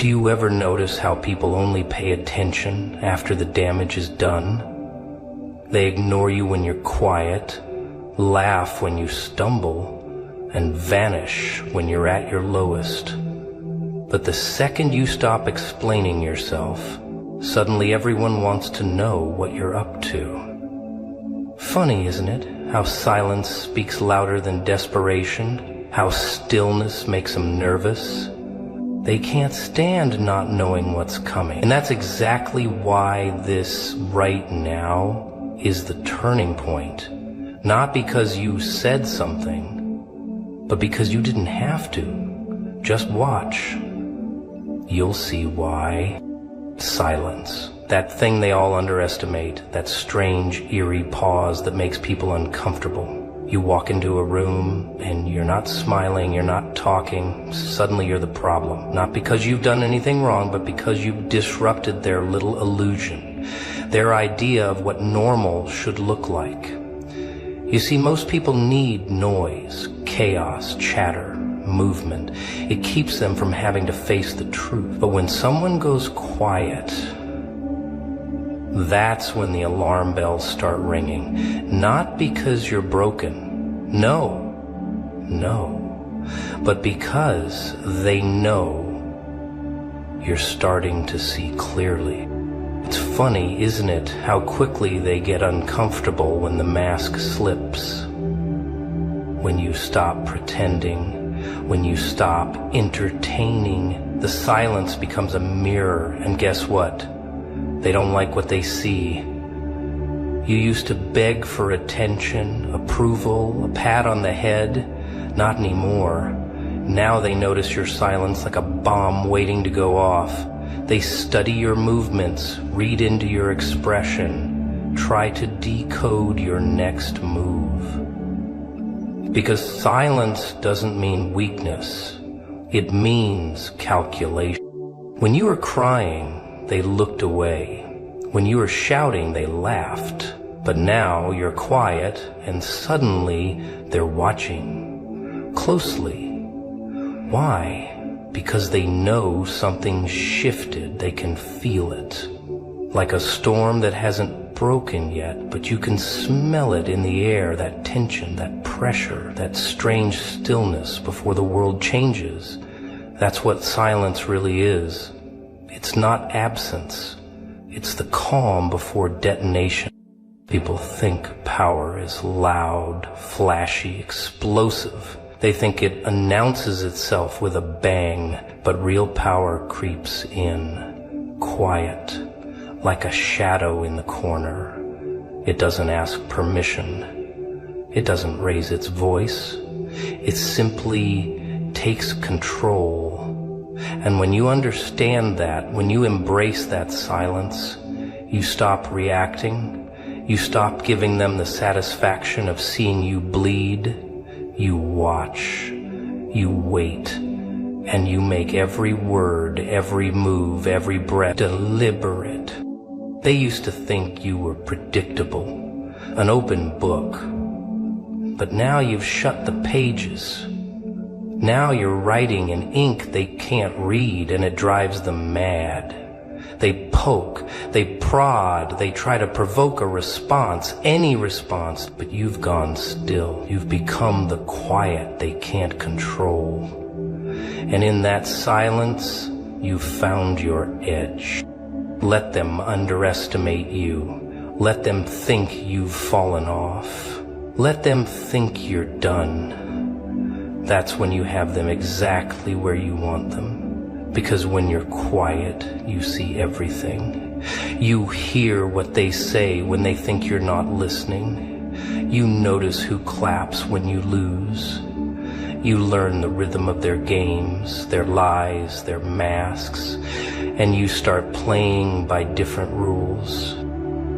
Do you ever notice how people only pay attention after the damage is done? They ignore you when you're quiet, laugh when you stumble, and vanish when you're at your lowest. But the second you stop explaining yourself, suddenly everyone wants to know what you're up to. Funny, isn't it, how silence speaks louder than desperation, how stillness makes them nervous? They can't stand not knowing what's coming. And that's exactly why this right now is the turning point. Not because you said something, but because you didn't have to. Just watch. You'll see why. Silence. That thing they all underestimate, that strange, eerie pause that makes people uncomfortable. You walk into a room and you're not smiling, you're not talking, suddenly you're the problem. Not because you've done anything wrong, but because you've disrupted their little illusion, their idea of what normal should look like. You see, most people need noise, chaos, chatter, movement. It keeps them from having to face the truth. But when someone goes quiet, that's when the alarm bells start ringing. Not because you're broken. No. But because they know you're starting to see clearly. It's funny, isn't it, how quickly they get uncomfortable when the mask slips. When you stop pretending, when you stop entertaining, the silence becomes a mirror, and guess what? They don't like what they see. You used to beg for attention, approval, a pat on the head. Not anymore. Now they notice your silence like a bomb waiting to go off. They study your movements, read into your expression, try to decode your next move. Because silence doesn't mean weakness. It means calculation. When you were crying, they looked away. When you were shouting, they laughed. But now you're quiet, and suddenly they're watching closely. Why? Because they know something's shifted. They can feel it. Like a storm that hasn't broken yet, but you can smell it in the air, that tension, that pressure, that strange stillness before the world changes. That's what silence really is. It's not absence. It's the calm before detonation. People think power is loud, flashy, explosive. They think it announces itself with a bang, but real power creeps in, quiet, like a shadow in the corner. It doesn't ask permission. It doesn't raise its voice. It simply takes control. And when you understand that, when you embrace that silence, you stop reacting. You stop giving them the satisfaction of seeing you bleed. You watch. You wait. And you make every word, every move, every breath deliberate. They used to think you were predictable, an open book. But now you've shut the pages. Now you're writing in ink they can't read, and it drives them mad. They poke, they prod, they try to provoke a response, any response, but you've gone still. You've become the quiet they can't control. And in that silence, you've found your edge. Let them underestimate you. Let them think you've fallen off. Let them think you're done. That's when you have them exactly where you want them. Because when you're quiet, you see everything. You hear what they say when they think you're not listening. You notice who claps when you lose. You learn the rhythm of their games, their lies, their masks, and you start playing by different rules.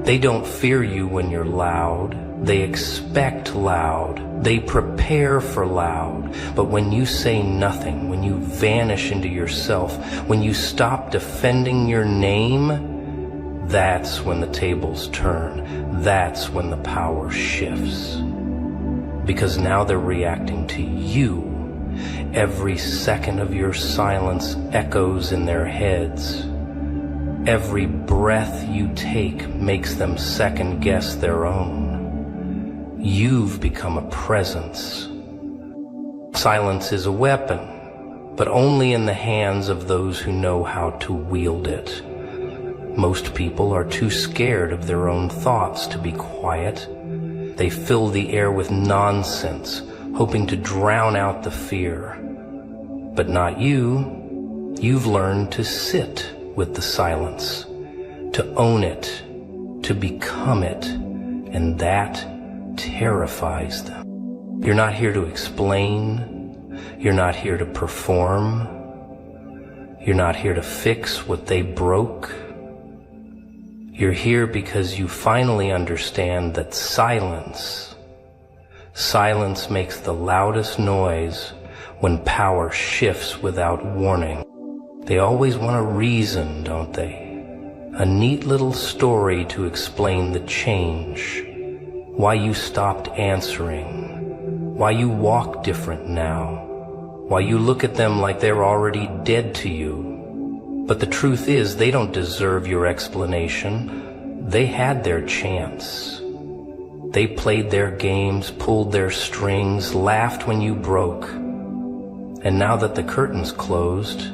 They don't fear you when you're loud. They expect loud. They prepare for loud. But when you say nothing, when you vanish into yourself, when you stop defending your name, that's when the tables turn. That's when the power shifts. Because now they're reacting to you. Every second of your silence echoes in their heads. Every breath you take makes them second-guess their own. You've become a presence. Silence is a weapon, but only in the hands of those who know how to wield it. Most people are too scared of their own thoughts to be quiet. They fill the air with nonsense, hoping to drown out the fear. But not you. You've learned to sit with the silence, to own it, to become it, and that terrifies them. You're not here to explain. You're not here to perform. You're not here to fix what they broke. You're here because you finally understand that silence makes the loudest noise when power shifts without warning. They always want a reason, don't they? A neat little story to explain the change. Why you stopped answering. Why you walk different now. Why you look at them like they're already dead to you. But the truth is, they don't deserve your explanation. They had their chance. They played their games, pulled their strings, laughed when you broke. And now that the curtain's closed,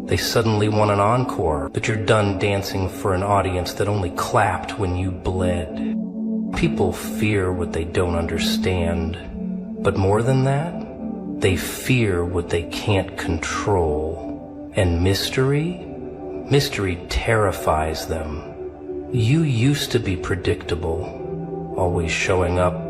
they suddenly want an encore, but you're done dancing for an audience that only clapped when you bled. People fear what they don't understand, but more than that, they fear what they can't control. And mystery terrifies them. You used to be predictable, always showing up,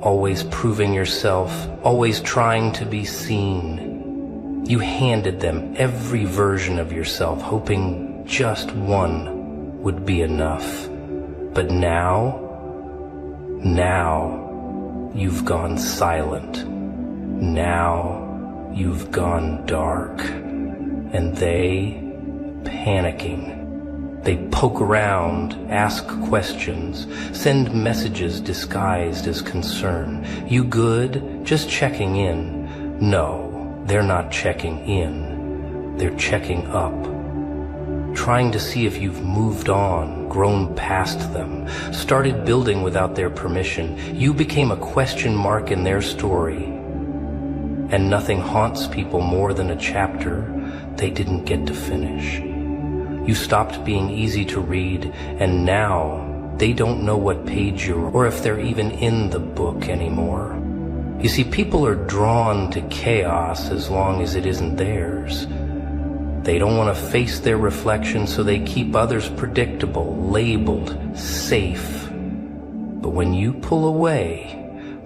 always proving yourself, always trying to be seen. You handed them every version of yourself, hoping just one would be enough. But now you've gone silent. Now you've gone dark. And they, panicking. They poke around, ask questions, send messages disguised as concern. You good? Just checking in. No, they're not checking in. They're checking up. Trying to see if you've moved on, grown past them, started building without their permission. You became a question mark in their story. And nothing haunts people more than a chapter they didn't get to finish. You stopped being easy to read, and now they don't know what page you're or if they're even in the book anymore. You see, people are drawn to chaos as long as it isn't theirs. They don't want to face their reflection, so they keep others predictable, labeled, safe. But when you pull away,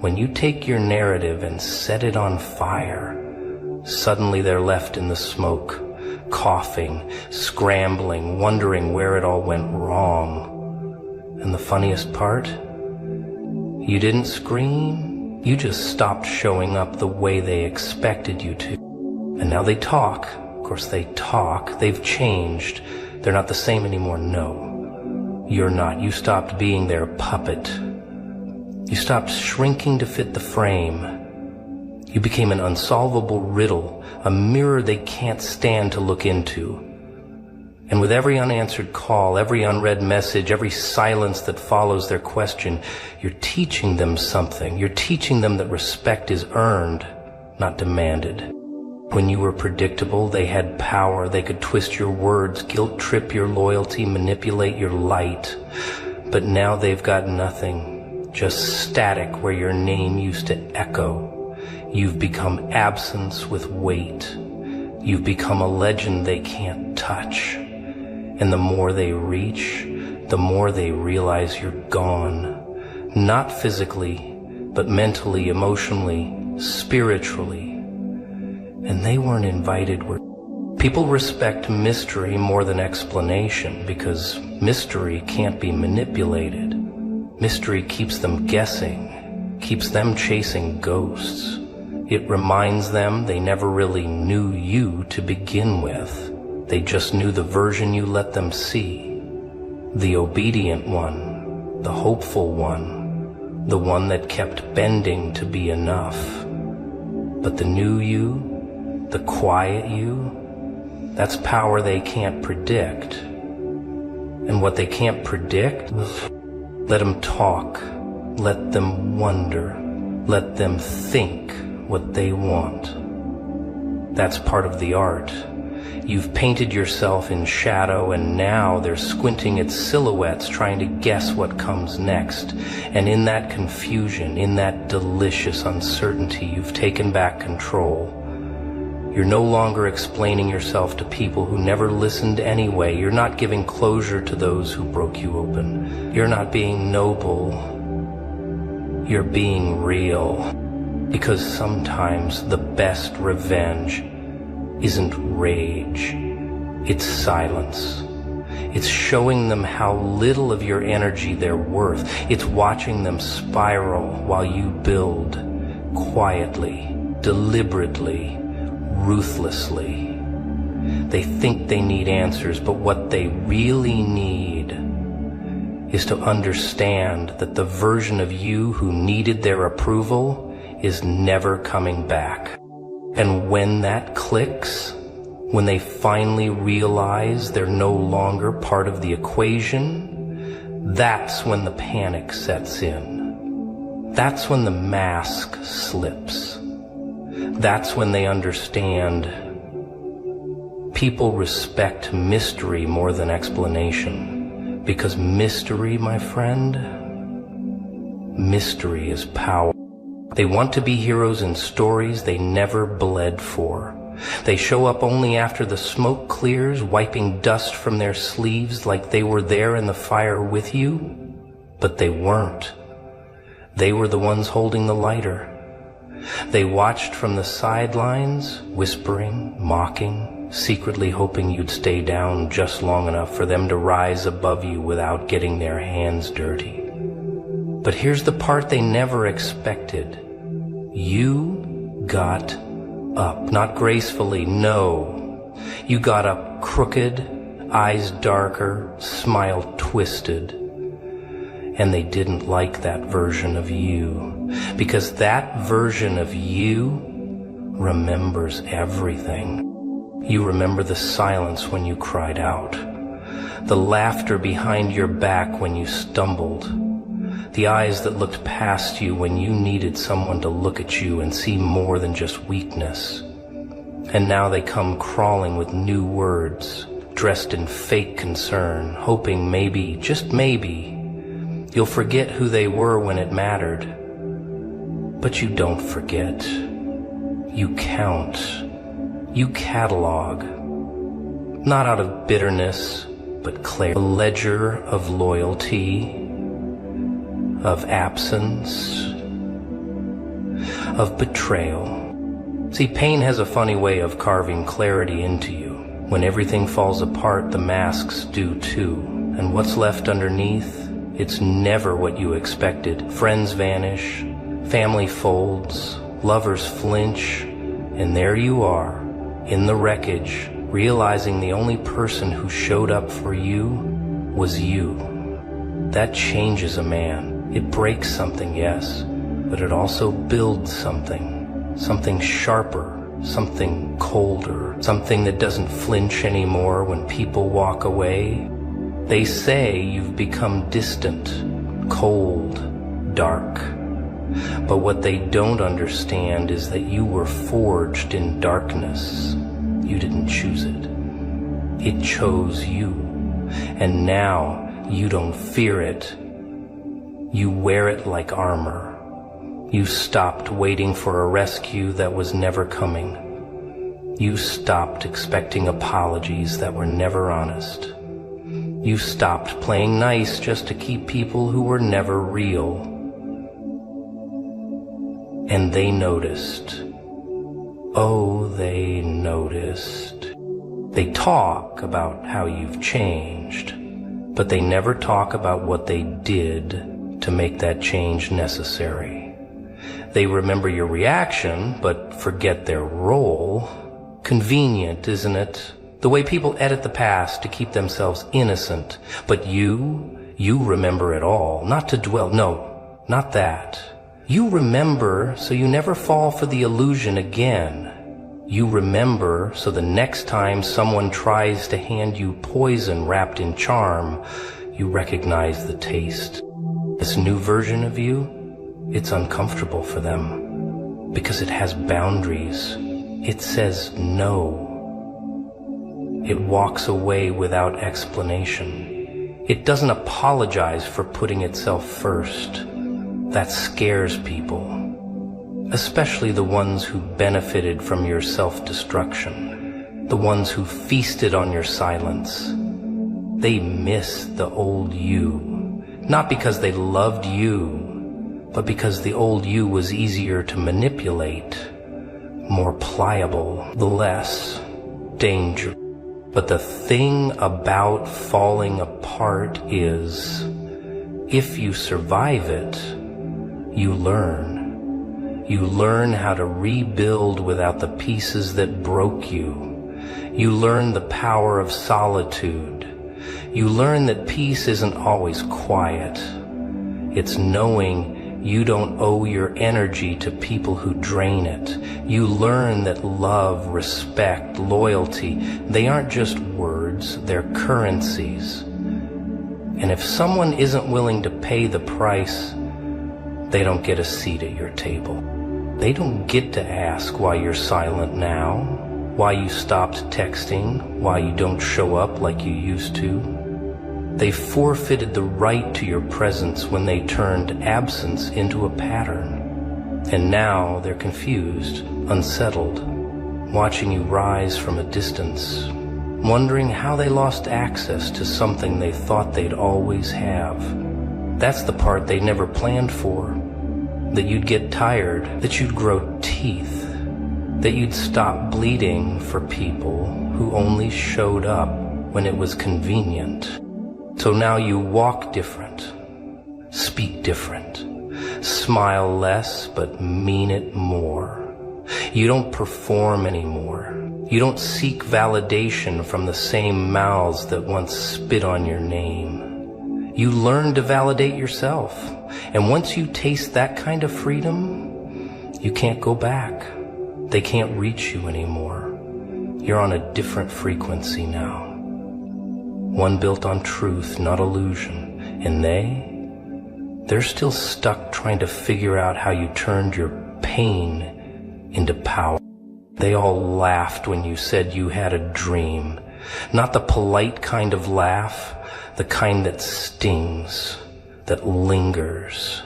when you take your narrative and set it on fire, suddenly they're left in the smoke, coughing, scrambling, wondering where it all went wrong. And the funniest part? You didn't scream. You just stopped showing up the way they expected you to. And now they talk. Of course they talk. They've changed. They're not the same anymore. No, you're not. You stopped being their puppet. You stopped shrinking to fit the frame. You became an unsolvable riddle, a mirror they can't stand to look into. And with every unanswered call, every unread message, every silence that follows their question, you're teaching them something. You're teaching them that respect is earned, not demanded. When you were predictable, they had power. They could twist your words, guilt-trip your loyalty, manipulate your light. But now they've got nothing, just static where your name used to echo. You've become absence with weight. You've become a legend they can't touch. And the more they reach, the more they realize you're gone. Not physically, but mentally, emotionally, spiritually. And they weren't invited where people respect mystery more than explanation, because mystery can't be manipulated. Mystery keeps them guessing, keeps them chasing ghosts. It reminds them they never really knew you to begin with. They just knew the version you let them see. The obedient one, the hopeful one, the one that kept bending to be enough. But the new you, the quiet you, that's power they can't predict. And what they can't predict, let them talk, let them wonder, let them think what they want. That's part of the art. You've painted yourself in shadow, and now they're squinting at silhouettes trying to guess what comes next. And in that confusion, in that delicious uncertainty, you've taken back control. You're no longer explaining yourself to people who never listened anyway. You're not giving closure to those who broke you open. You're not being noble. You're being real. Because sometimes the best revenge isn't rage, it's silence. It's showing them how little of your energy they're worth. It's watching them spiral while you build quietly, deliberately, ruthlessly. They think they need answers, but what they really need is to understand that the version of you who needed their approval is never coming back. And when that clicks, when they finally realize they're no longer part of the equation, that's when the panic sets in. That's when the mask slips. That's when they understand people respect mystery more than explanation. Because mystery, my friend, mystery is power. They want to be heroes in stories they never bled for. They show up only after the smoke clears, wiping dust from their sleeves like they were there in the fire with you. But they weren't. They were the ones holding the lighter. They watched from the sidelines, whispering, mocking, secretly hoping you'd stay down just long enough for them to rise above you without getting their hands dirty. But here's the part they never expected. You got up, not gracefully, no. You got up crooked, eyes darker, smile twisted. And they didn't like that version of you, because that version of you remembers everything. You remember the silence when you cried out, the laughter behind your back when you stumbled, the eyes that looked past you when you needed someone to look at you and see more than just weakness. And now they come crawling with new words, dressed in fake concern, hoping maybe, just maybe, you'll forget who they were when it mattered. But you don't forget. You count. You catalog. Not out of bitterness, but clear. A ledger of loyalty, of absence, of betrayal. See, pain has a funny way of carving clarity into you. When everything falls apart, the masks do too. And what's left underneath? It's never what you expected. Friends vanish, family folds, lovers flinch, and there you are, in the wreckage, realizing the only person who showed up for you was you. That changes a man. It breaks something, yes, but it also builds something sharper, something colder, something that doesn't flinch anymore when people walk away. They say you've become distant, cold, dark. But what they don't understand is that you were forged in darkness. You didn't choose it. It chose you. And now you don't fear it. You wear it like armor. You stopped waiting for a rescue that was never coming. You stopped expecting apologies that were never honest. You stopped playing nice just to keep people who were never real. And they noticed. Oh, they noticed. They talk about how you've changed, but they never talk about what they did to make that change necessary. They remember your reaction, but forget their role. Convenient, isn't it? The way people edit the past to keep themselves innocent. But you remember it all. Not to dwell, no, not that. You remember so you never fall for the illusion again. You remember so the next time someone tries to hand you poison wrapped in charm, you recognize the taste. This new version of you, it's uncomfortable for them because it has boundaries. It says no. It walks away without explanation. It doesn't apologize for putting itself first. That scares people. Especially the ones who benefited from your self-destruction, the ones who feasted on your silence. They miss the old you, not because they loved you, but because the old you was easier to manipulate, more pliable, less dangerous. But the thing about falling apart is, if you survive it, you learn. You learn how to rebuild without the pieces that broke you. You learn the power of solitude. You learn that peace isn't always quiet. It's knowing you don't owe your energy to people who drain it. You learn that love, respect, loyalty, they aren't just words, they're currencies. And if someone isn't willing to pay the price, they don't get a seat at your table. They don't get to ask why you're silent now, why you stopped texting, why you don't show up like you used to. They forfeited the right to your presence when they turned absence into a pattern. And now they're confused, unsettled, watching you rise from a distance, wondering how they lost access to something they thought they'd always have. That's the part they never planned for. That you'd get tired, that you'd grow teeth, that you'd stop bleeding for people who only showed up when it was convenient. So now you walk different, speak different, smile less but mean it more. You don't perform anymore. You don't seek validation from the same mouths that once spit on your name. You learn to validate yourself. And once you taste that kind of freedom, you can't go back. They can't reach you anymore. You're on a different frequency now. One built on truth, not illusion. And they're still stuck trying to figure out how you turned your pain into power. They all laughed when you said you had a dream. Not the polite kind of laugh, the kind that stings, that lingers,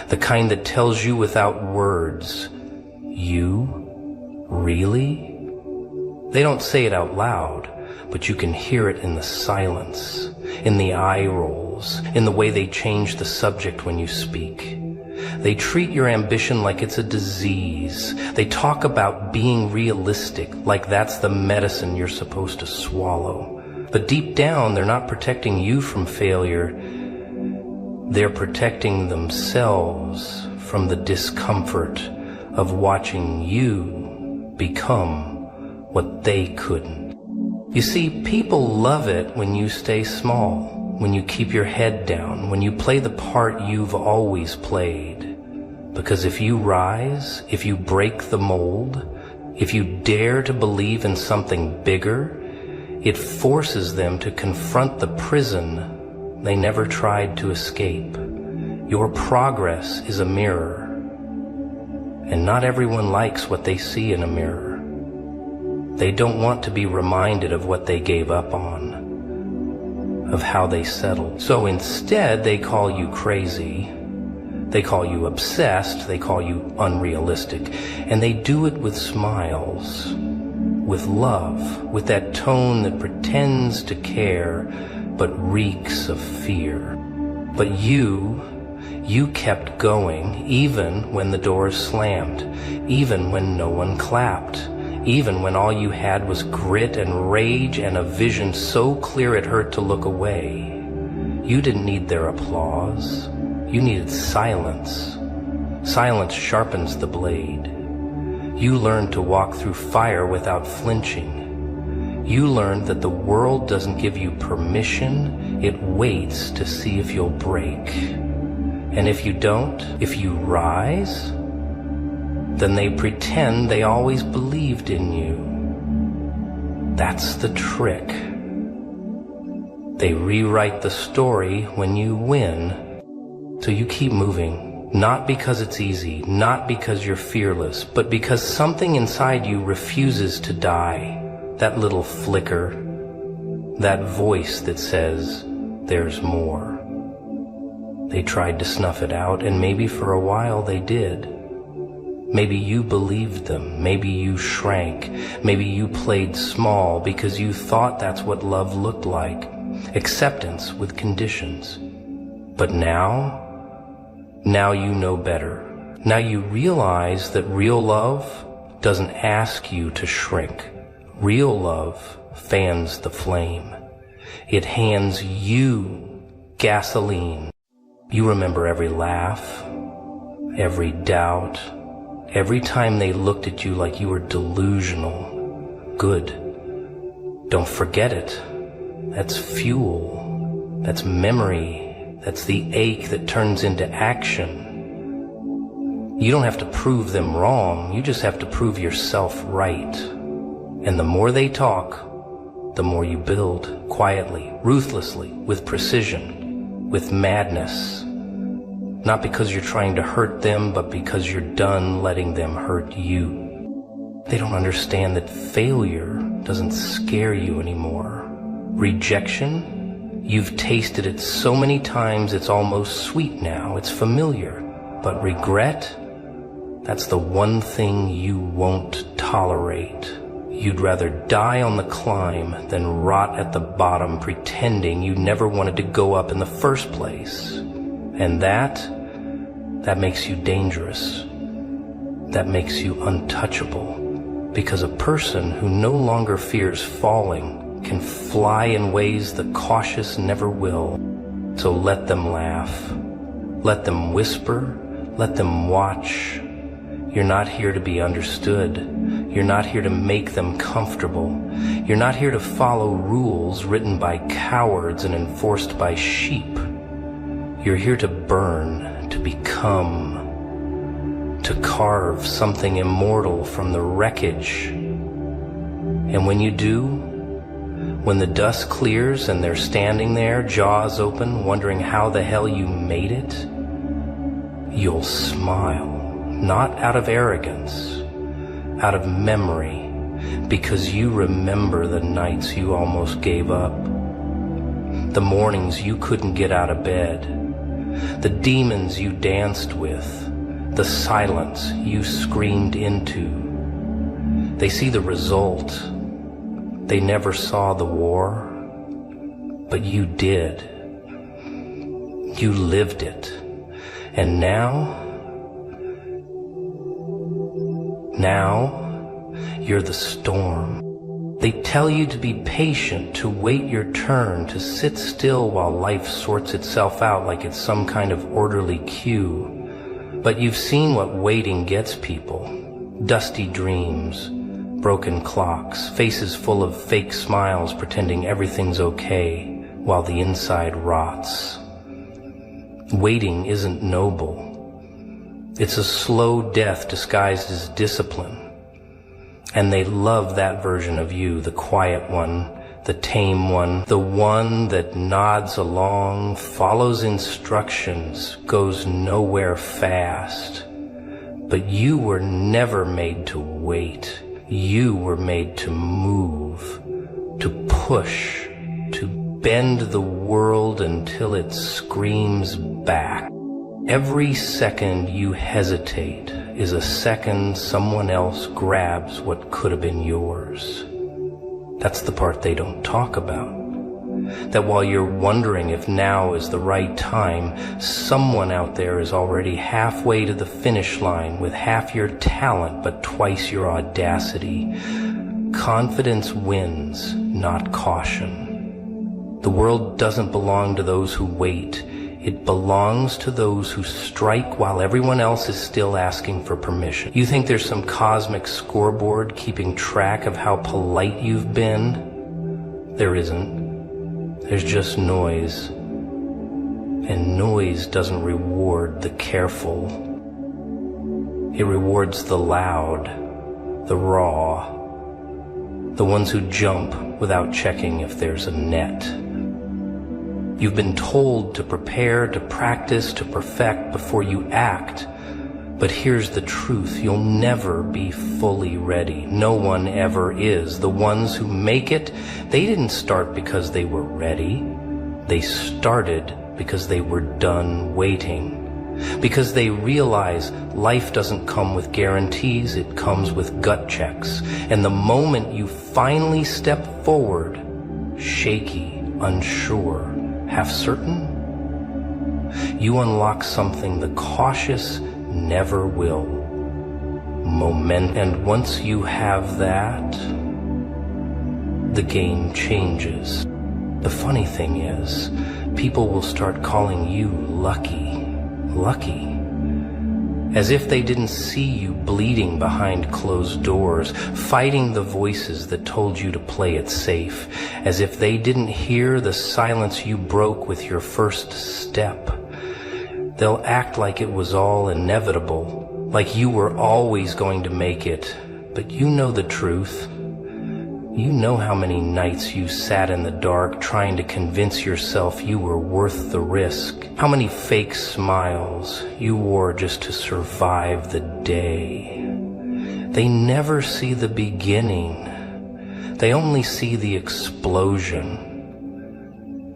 the kind that tells you without words, you? Really? They don't say it out loud, but you can hear it in the silence, in the eye rolls, in the way they change the subject when you speak. They treat your ambition like it's a disease. They talk about being realistic, like that's the medicine you're supposed to swallow. But deep down, they're not protecting you from failure. They're protecting themselves from the discomfort of watching you become what they couldn't. You see, people love it when you stay small, when you keep your head down, when you play the part you've always played. Because if you rise, if you break the mold, if you dare to believe in something bigger, it forces them to confront the prison they never tried to escape. Your progress is a mirror, and not everyone likes what they see in a mirror. They don't want to be reminded of what they gave up on, of how they settled. So instead, they call you crazy, they call you obsessed, they call you unrealistic, and they do it with smiles, with love, with that tone that pretends to care, but reeks of fear. But you kept going, even when the doors slammed, even when no one clapped, even when all you had was grit and rage and a vision so clear it hurt to look away. You didn't need their applause. You needed silence. Silence sharpens the blade. You learned to walk through fire without flinching. You learned that the world doesn't give you permission, it waits to see if you'll break. And if you don't, if you rise, then they pretend they always believed in you. That's the trick. They rewrite the story when you win, so you keep moving, not because it's easy, not because you're fearless, but because something inside you refuses to die. That little flicker, that voice that says, there's more. They tried to snuff it out, and maybe for a while they did. Maybe you believed them, maybe you shrank, maybe you played small because you thought that's what love looked like, acceptance with conditions. But now you know better. Now you realize that real love doesn't ask you to shrink. Real love fans the flame. It hands you gasoline. You remember every laugh, every doubt, every time they looked at you like you were delusional. Good. Don't forget it. That's fuel. That's memory. That's the ache that turns into action. You don't have to prove them wrong. You just have to prove yourself right. And the more they talk, the more you build, quietly, ruthlessly, with precision, with madness. Not because you're trying to hurt them, but because you're done letting them hurt you. They don't understand that failure doesn't scare you anymore. Rejection, you've tasted it so many times it's almost sweet now, it's familiar. But regret, that's the one thing you won't tolerate. You'd rather die on the climb than rot at the bottom pretending you never wanted to go up in the first place. And that makes you dangerous. That makes you untouchable. Because a person who no longer fears falling can fly in ways the cautious never will. So let them laugh. Let them whisper. Let them watch. You're not here to be understood. You're not here to make them comfortable. You're not here to follow rules written by cowards and enforced by sheep. You're here to burn, to become, to carve something immortal from the wreckage. And when you do, when the dust clears and they're standing there, jaws open, wondering how the hell you made it, you'll smile, not out of arrogance, out of memory, because you remember the nights you almost gave up, the mornings you couldn't get out of bed, the demons you danced with, the silence you screamed into. They see the result. They never saw the war, but you did. You lived it. And now you're the storm. They tell you to be patient, to wait your turn, to sit still while life sorts itself out like it's some kind of orderly queue. But you've seen what waiting gets people. Dusty dreams, broken clocks, faces full of fake smiles pretending everything's okay while the inside rots. Waiting isn't noble. It's a slow death disguised as discipline. And they love that version of you, the quiet one, the tame one, the one that nods along, follows instructions, goes nowhere fast. But you were never made to wait. You were made to move, to push, to bend the world until it screams back. Every second you hesitate is a second someone else grabs what could have been yours. That's the part they don't talk about. That while you're wondering if now is the right time, someone out there is already halfway to the finish line with half your talent but twice your audacity. Confidence wins, not caution. The world doesn't belong to those who wait. It belongs to those who strike while everyone else is still asking for permission. You think there's some cosmic scoreboard keeping track of how polite you've been? There isn't. There's just noise. And noise doesn't reward the careful. It rewards the loud, the raw, the ones who jump without checking if there's a net. You've been told to prepare, to practice, to perfect before you act. But here's the truth, you'll never be fully ready. No one ever is. The ones who make it, they didn't start because they were ready. They started because they were done waiting. Because they realize life doesn't come with guarantees, it comes with gut checks. And the moment you finally step forward, shaky, unsure, half certain, you unlock something the cautious never will. Momentum. And once you have that, the game changes. The funny thing is, people will start calling you lucky. Lucky. As if they didn't see you bleeding behind closed doors, fighting the voices that told you to play it safe. As if they didn't hear the silence you broke with your first step. They'll act like it was all inevitable, like you were always going to make it. But you know the truth. You know how many nights you sat in the dark trying to convince yourself you were worth the risk. How many fake smiles you wore just to survive the day. They never see the beginning. They only see the explosion.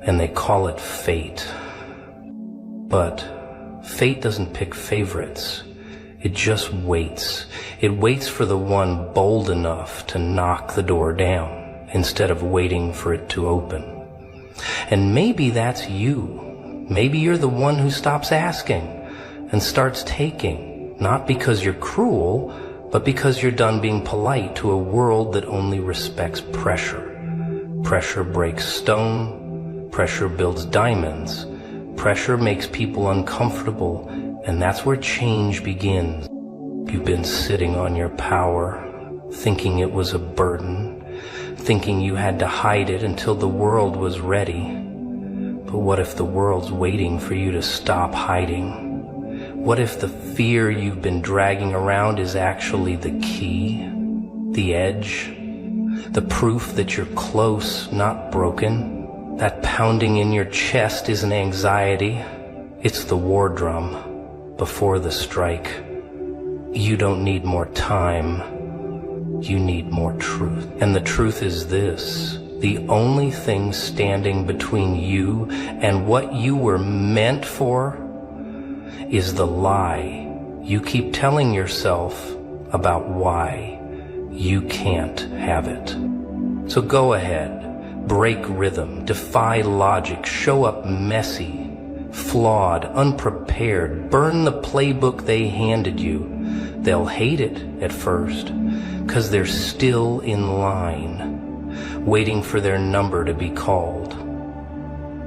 And they call it fate. But fate doesn't pick favorites. It just waits. It waits for the one bold enough to knock the door down instead of waiting for it to open. And maybe that's you. Maybe you're the one who stops asking and starts taking, not because you're cruel, but because you're done being polite to a world that only respects pressure. Pressure breaks stone. Pressure builds diamonds. Pressure makes people uncomfortable. And that's where change begins. You've been sitting on your power, thinking it was a burden, thinking you had to hide it until the world was ready. But what if the world's waiting for you to stop hiding? What if the fear you've been dragging around is actually the key, the edge, the proof that you're close, not broken? That pounding in your chest isn't anxiety, it's the war drum. Before the strike, you don't need more time, you need more truth. And the truth is this, the only thing standing between you and what you were meant for is the lie you keep telling yourself about why you can't have it. So go ahead, break rhythm, defy logic, show up messy, flawed, unprepared, burn the playbook they handed you. They'll hate it at first, 'cause they're still in line, waiting for their number to be called.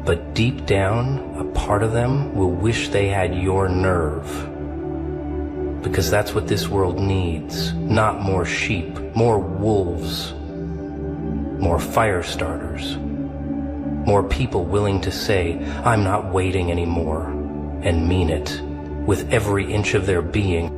But deep down, a part of them will wish they had your nerve. Because that's what this world needs, not more sheep, more wolves, more fire starters. More people willing to say, I'm not waiting anymore, and mean it with every inch of their being.